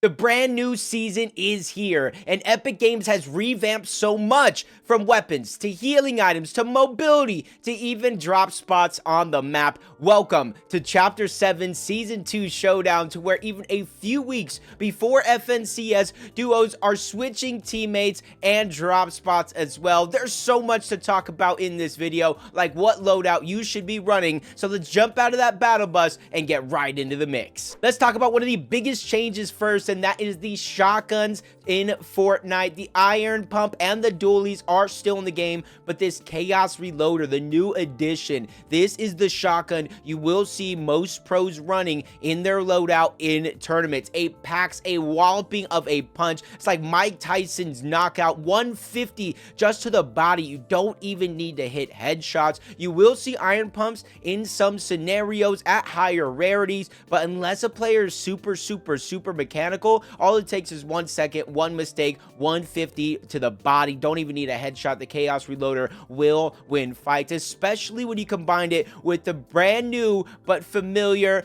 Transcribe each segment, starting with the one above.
The brand new season is here, and Epic Games has revamped so much, from weapons to healing items to mobility to even drop spots on the map. Welcome to Chapter 7 Season 2 Showdown, to where even a few weeks before FNCS, duos are switching teammates and drop spots as well. There's so much to talk about in this video, like what loadout you should be running, so let's jump out of that battle bus and get right into the mix. Let's talk about one of the biggest changes first, and that is the shotguns in Fortnite. The iron pump and the dualies are still in the game, but this chaos reloader, the new addition, this is the shotgun you will see most pros running in their loadout in tournaments. It packs a walloping of a punch. It's like Mike Tyson's knockout, 150 just to the body. You don't even need to hit headshots. You will see iron pumps in some scenarios at higher rarities, but unless a player is super mechanical, all it takes is 1 second, one mistake, 150 to the body. Don't even need a headshot. The chaos reloader will win fights, especially when you combine it with the brand new but familiar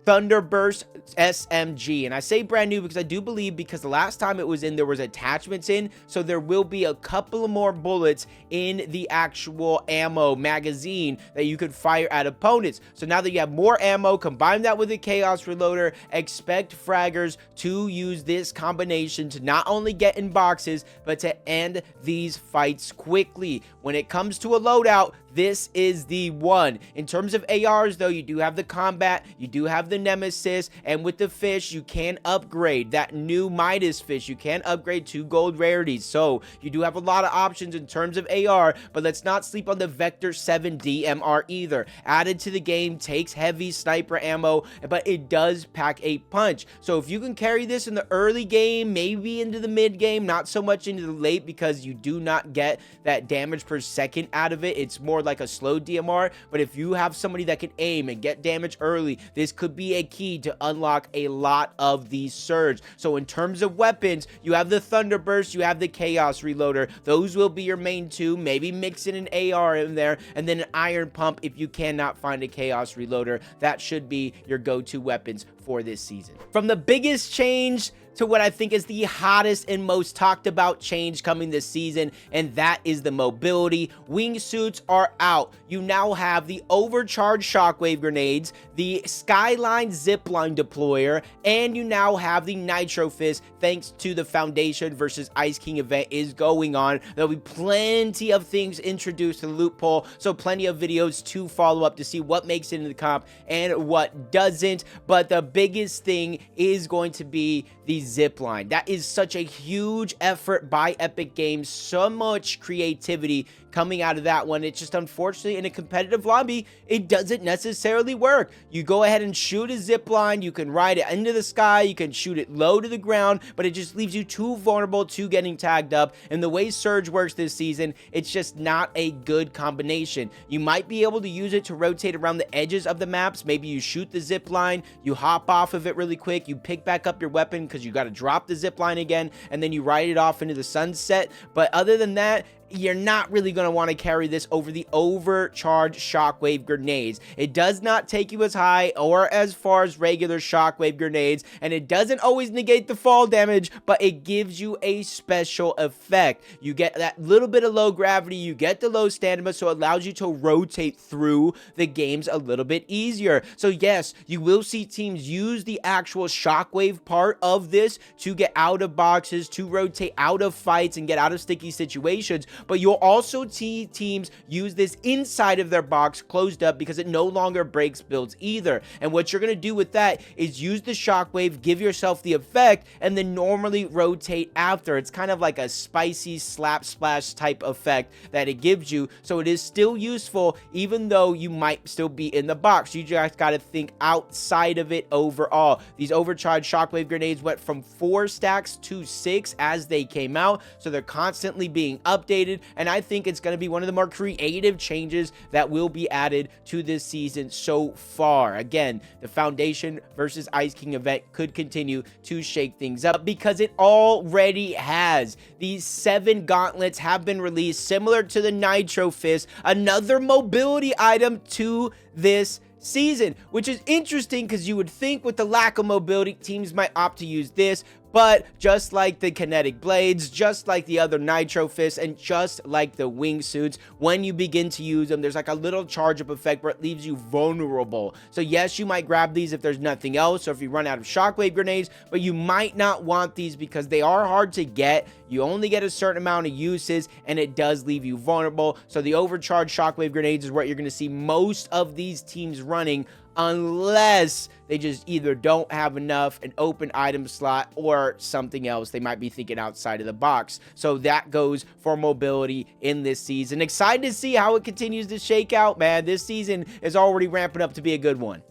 Thunderburst SMG. And I say brand new because I do believe, because the last time it was in, there was attachments in, so there will be a couple of more bullets in the actual ammo magazine that you could fire at opponents. So now that you have more ammo, combine that with the chaos reloader, expect fraggers to use this combination to not only get in boxes, but to end these fights quickly. When it comes to a loadout, this is the one. In terms of ARs though, you do have the combat, you do have the nemesis, and with the fish, you can upgrade that new Midas fish. You can upgrade 2 gold rarities. So you do have a lot of options in terms of AR, but let's not sleep on the Vector 7 DMR either. Added to the game, takes heavy sniper ammo, but it does pack a punch. So if you can carry this in the early game, maybe into the mid game, not so much into the late, because you do not get that damage per second out of it. It's more like a slow DMR, but if you have somebody that can aim and get damage early, this could be a key to unlock a lot of the surge. So in terms of weapons, you have the Thunderburst, you have the chaos reloader. Those will be your main two. Maybe mix in an AR in there, and then an iron pump if you cannot find a chaos reloader. That should be your go-to weapons for this season. From the biggest change to what I think is the hottest and most talked about change coming this season, and that is the mobility. Wingsuits are out. You now have the overcharged shockwave grenades, the Skyline zipline deployer, and you now have the Nitro Fist, thanks to the Foundation versus Ice King event is going on. There'll be plenty of things introduced to the loophole, so plenty of videos to follow up to see what makes it in the comp and what doesn't. But the biggest thing is going to be the zipline. That is such a huge effort by Epic Games, so much creativity coming out of that one. It's just, unfortunately, in a competitive lobby, it doesn't necessarily work. You go ahead and shoot a zipline, you can ride it into the sky, you can shoot it low to the ground, but it just leaves you too vulnerable to getting tagged up. And the way Surge works this season, it's just not a good combination. You might be able to use it to rotate around the edges of the maps. Maybe you shoot the zipline, you hop off of it really quick, you pick back up your weapon because you got to drop the zipline again, and then you ride it off into the sunset. But other than that, you're not really going to want to carry this over the overcharged shockwave grenades. It does not take you as high or as far as regular shockwave grenades, and it doesn't always negate the fall damage, but it gives you a special effect. You get that little bit of low gravity, you get the low stamina, so it allows you to rotate through the games a little bit easier. So yes, you will see teams use the actual shockwave part of this to get out of boxes, to rotate out of fights and get out of sticky situations. But you'll also see teams use this inside of their box closed up, because it no longer breaks builds either. And what you're going to do with that is use the shockwave, give yourself the effect, and then normally rotate after. It's kind of like a spicy slap splash type effect that it gives you. So it is still useful, even though you might still be in the box. You just got to think outside of it overall. These overcharged shockwave grenades went from 4 stacks to 6 as they came out, so they're constantly being updated. And I think it's going to be one of the more creative changes that will be added to this season so far. Again, the Foundation versus Ice King event could continue to shake things up, because it already has. These 7 gauntlets have been released, similar to the Nitro Fist, another mobility item to this season, which is interesting because you would think with the lack of mobility, teams might opt to use this. But just like the kinetic blades, just like the other nitro fists, and just like the wingsuits, when you begin to use them, there's like a little charge up effect where it leaves you vulnerable. So yes, you might grab these if there's nothing else, or if you run out of shockwave grenades, but you might not want these because they are hard to get. You only get a certain amount of uses, and it does leave you vulnerable. So the overcharged shockwave grenades is what you're going to see most of these teams running, unless they just either don't have enough, an open item slot, or something else. They might be thinking outside of the box. So that goes for mobility in this season. Excited to see how it continues to shake out, man. This season is already ramping up to be a good one.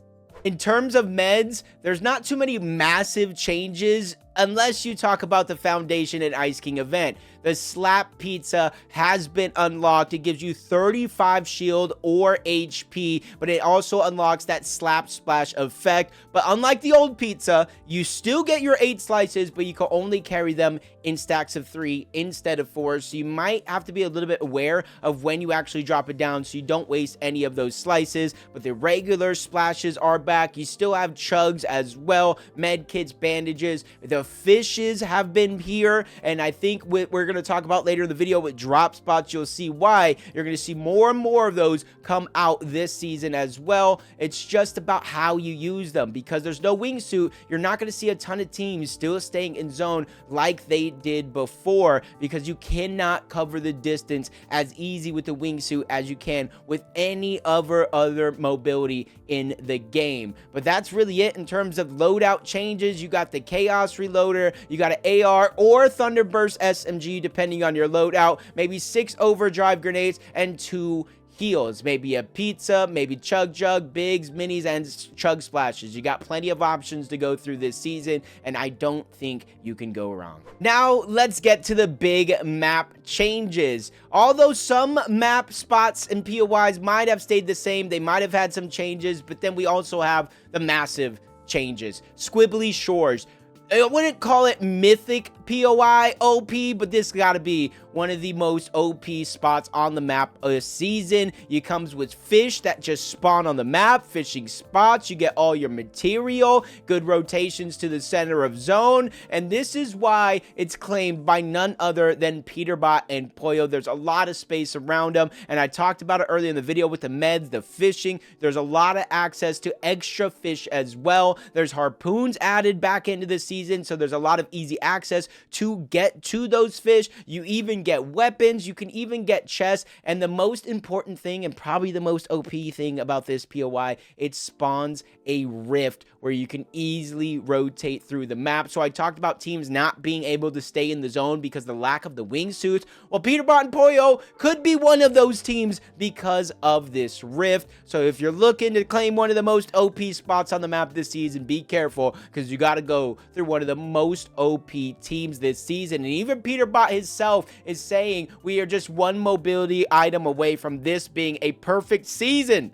In terms of meds, there's not too many massive changes unless you talk about the Foundation and Ice King event. The Slap Pizza has been unlocked. It gives you 35 shield or HP, but it also unlocks that Slap Splash effect. But unlike the old pizza, you still get your 8 slices, but you can only carry them in stacks of 3 instead of 4. So you might have to be a little bit aware of when you actually drop it down so you don't waste any of those slices. But the regular splashes are back. You still have chugs as well, med kits, bandages. The fishes have been here, and I think we're going to talk about later in the video with Dropspots. You'll see why. You're going to see more and more of those come out this season as well. It's just about how you use them, because there's no wingsuit. You're not going to see a ton of teams still staying in zone like they did before, because you cannot cover the distance as easy with the wingsuit as you can with any other mobility in the game. But that's really it in terms of loadout changes. You got the Chaos Reloader, you got an AR or Thunderburst SMG depending on your loadout, maybe 6 overdrive grenades and 2 heals, maybe a pizza, maybe chug jug, bigs, minis, and chug splashes. You got plenty of options to go through this season, and I don't think you can go wrong. Now let's get to the big map changes. Although some map spots and POIs might have stayed the same, they might have had some changes, but then we also have the massive changes. Squibbly Shores. I wouldn't call it mythic POI OP, but this gotta be one of the most OP spots on the map this season. It comes with fish that just spawn on the map, fishing spots, you get all your material, good rotations to the center of zone, and this is why it's claimed by none other than Peterbot and Pollo. There's a lot of space around them, and I talked about it earlier in the video with the meds, the fishing. There's a lot of access to extra fish as well. There's harpoons added back into the season, so there's a lot of easy access to get to those fish. You even get weapons, you can even get chests, and the most important thing, and probably the most OP thing about this POI, it spawns a rift where you can easily rotate through the map. So I talked about teams not being able to stay in the zone because of the lack of the wingsuits. Well, Peterbot and Pollo could be one of those teams because of this rift. So if you're looking to claim one of the most OP spots on the map this season, be careful, because you got to go through one of the most OP teams this season. And even Peterbot himself is saying we are just one mobility item away from this being a perfect season.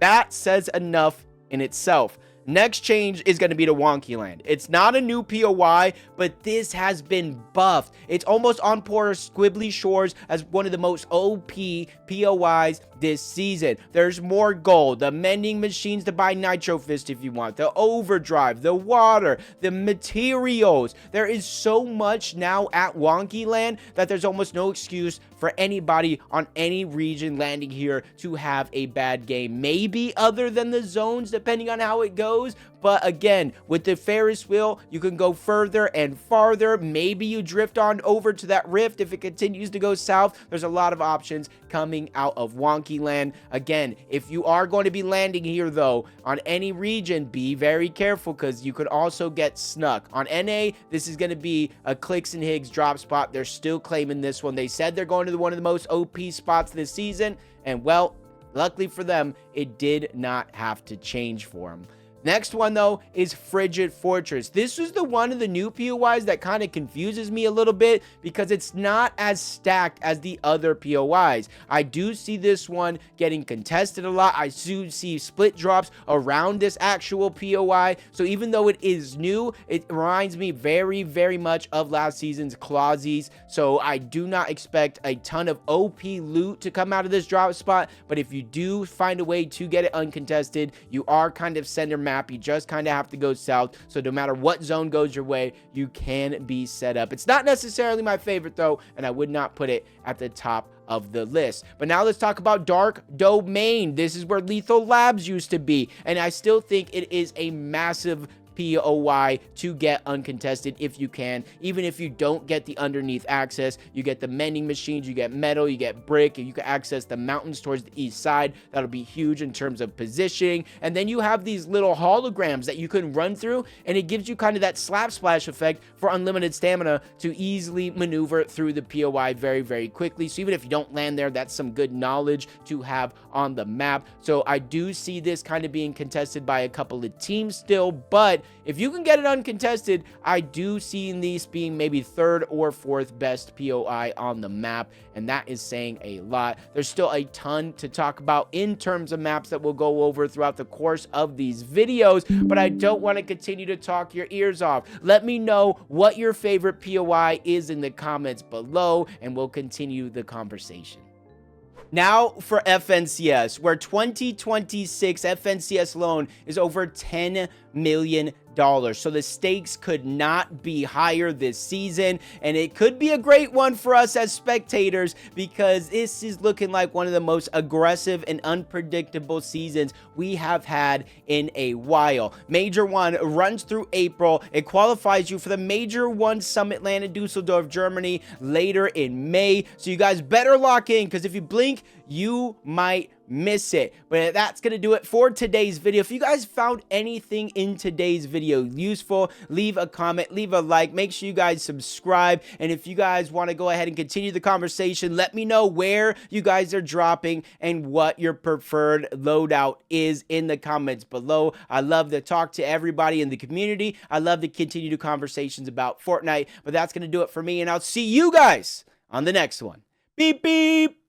That says enough in itself. Next change is going to be to Wonky Land. It's not a new POI, but this has been buffed. It's almost on par with Squibbly Shores as one of the most OP POIs this season. There's more gold, the mending machines to buy Nitro Fist if you want, the overdrive, the water, the materials. There is so much now at Wonky Land that there's almost no excuse for anybody on any region landing here to have a bad game. Maybe other than the zones, depending on how it goes. But again, with the Ferris wheel, you can go further and farther. Maybe you drift on over to that rift if it continues to go south. There's a lot of options coming out of Wonky Land. Again, if you are going to be landing here, though, on any region, be very careful, because you could also get snuck. On NA, this is going to be a Clicks and Higgs drop spot. They're still claiming this one. They said they're going to one of the most OP spots this season, and well, luckily for them, it did not have to change for them. Next one, though, is Frigid Fortress. This is the one of the new POIs that kind of confuses me a little bit because it's not as stacked as the other POIs. I do see this one getting contested a lot. I do see split drops around this actual POI. So even though it is new, it reminds me very, very much of last season's Clawsies. So I do not expect a ton of OP loot to come out of this drop spot. But if you do find a way to get it uncontested, you are kind of center map. You just kind of have to go south, so no matter what zone goes your way, you can be set up. It's not necessarily my favorite though, and I would not put it at the top of the list. But now let's talk about Dark Domain. This is where Lethal Labs used to be, and I still think it is a massive POI to get uncontested if you can. Even if you don't get the underneath access, you get the mending machines, you get metal, you get brick, and you can access the mountains towards the east side. That'll be huge in terms of positioning. And then you have these little holograms that you can run through, and it gives you kind of that slap splash effect for unlimited stamina to easily maneuver through the POI very, very quickly. So even if you don't land there, that's some good knowledge to have on the map. So I do see this kind of being contested by a couple of teams still, but if you can get it uncontested, I do see these being maybe third or fourth best POI on the map, and that is saying a lot. There's still a ton to talk about in terms of maps that we'll go over throughout the course of these videos, but I don't want to continue to talk your ears off. Let me know what your favorite POI is in the comments below, and we'll continue the conversation. Now for FNCS, where 2026 FNCS alone is over $10 million. So the stakes could not be higher this season, and it could be a great one for us as spectators because this is looking like one of the most aggressive and unpredictable seasons we have had in a while. Major 1 runs through April. It qualifies you for the Major 1 Summit Land in Dusseldorf, Germany later in May. So you guys better lock in because if you blink, you might miss it. But that's gonna do it for today's video. If you guys found anything in today's video useful, leave a comment, leave a like, make sure you guys subscribe, and if you guys want to go ahead and continue the conversation, let me know where you guys are dropping and what your preferred loadout is in the comments below. I love to talk to everybody in the community. I love to continue the conversations about Fortnite, but that's gonna do it for me, and I'll see you guys on the next one. Beep beep.